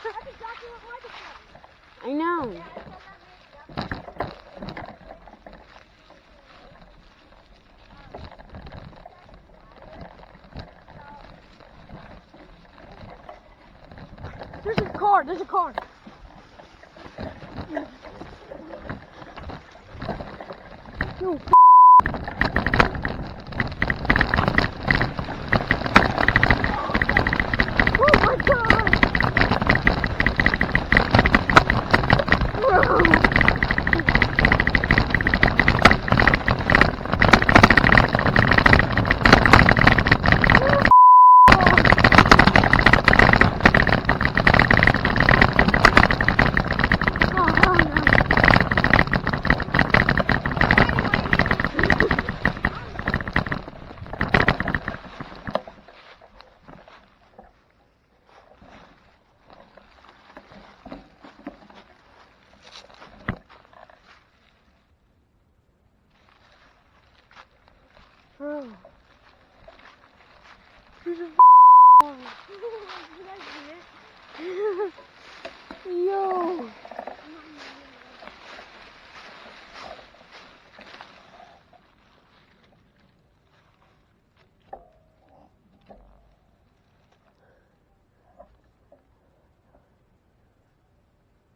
exactly what Michael said. I know. Yeah, There's a car. There's a car. You oh my God! Bro. There's a Yo.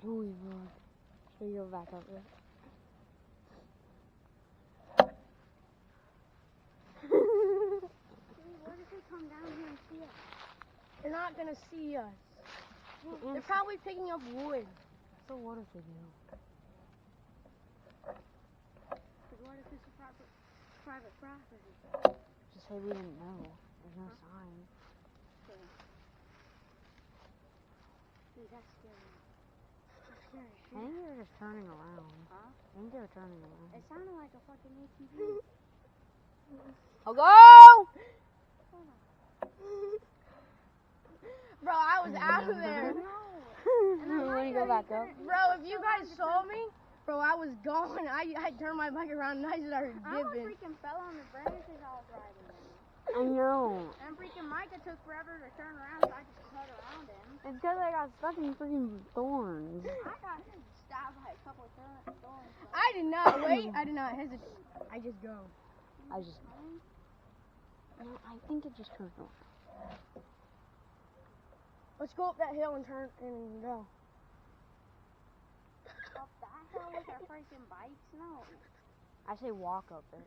Oh my God. Should we go back up there? what if they come down here and see us? They're not gonna see us. They're probably picking up wood. So what if they do? But what if it's a private property? Just say we didn't know. There's no sign. Okay. Dude, that's scary. That's scary. I think they were just turning around. Huh? I think they were turning around. It sounded like a fucking ATV. Hello? Bro, I was out of there. No. Let me go back up. Bro, if you guys saw me, bro, I was gone. I turned my bike around and I started I almost dipping. freaking fell on the branches I was riding in. I know. And freaking Micah took forever to turn around, so I just cut around him. It's because I got stuck in freaking thorns. I got stabbed by a couple of thorns. I did not wait. I did not hesitate. I just go. I just. No, I think it just turned off. Let's go up that hill and turn and go. Up that hill with our freaking bikes? No. I say walk up it.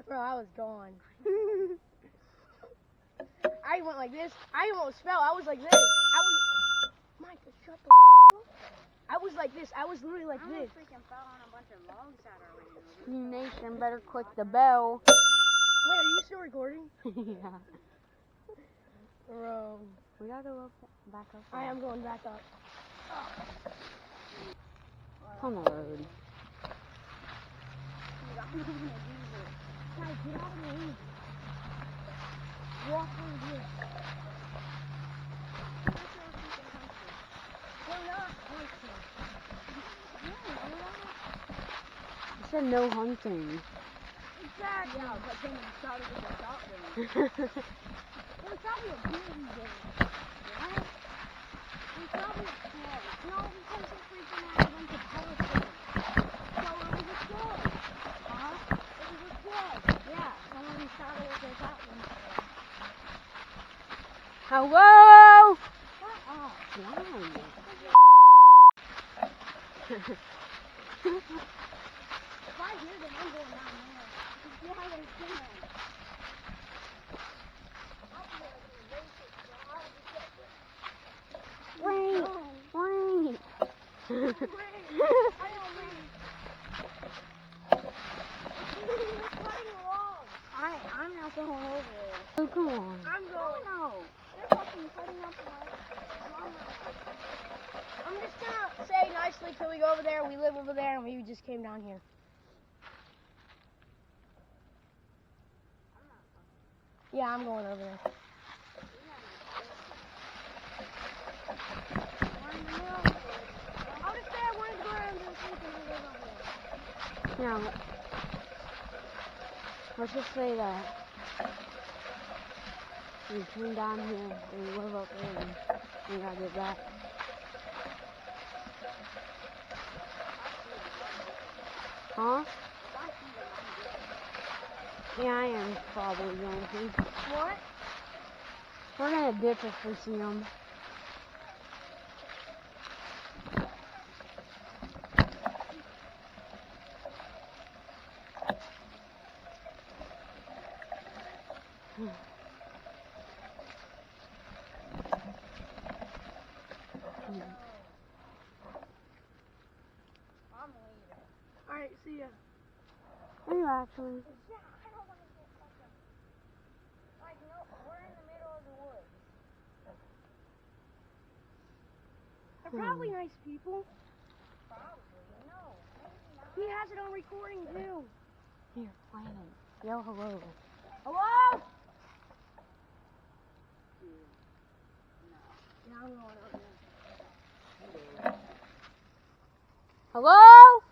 Bro, I was gone. I went like this. I almost fell. I was like this. Micah, shut the up. I was like this. I was literally like I this. almost freaking fell on a bunch of logs that are over Team Nation, better click the bell. Wait, are you still recording? Yeah. Bro. We gotta go up, back up. I am going back up. On the road. Guys, get out of the way. Walk over here. They're not hunting. You said no hunting. Exactly. Yeah, but then we started with the shotgun. It was probably a busy day. What? It was probably a club. No, because it freaking had a bunch of politics. So it was a club. Huh? It was a club. Yeah, somebody started with their shotgun. Hello? Shut up. Why? If I hear them, I'm going down there. Yeah, they can. Wait. Wait. I'm not going over there. Oh, come on. I'm going. No. They're fucking cutting up the light. I'm just gonna say nicely till we go over there. We live over there and we just came down here. Yeah, I'm going over there. I'll just say I wanted to go around and sleep and we live over there. Yeah. Let's just say that. We came down here and we live up there and we gotta get back. Huh? Yeah, I am probably going to. What? We're gonna dip if we see them. I'm leaving. Alright, see ya. Are you actually? Yeah, I don't want to get stuck up. Like, no, we're in the middle of the woods. They're probably nice people. Probably, no. Maybe not. He has it on recording, too. Here, play it. Yell hello. Hello? Yeah, I'm going over there. Hello?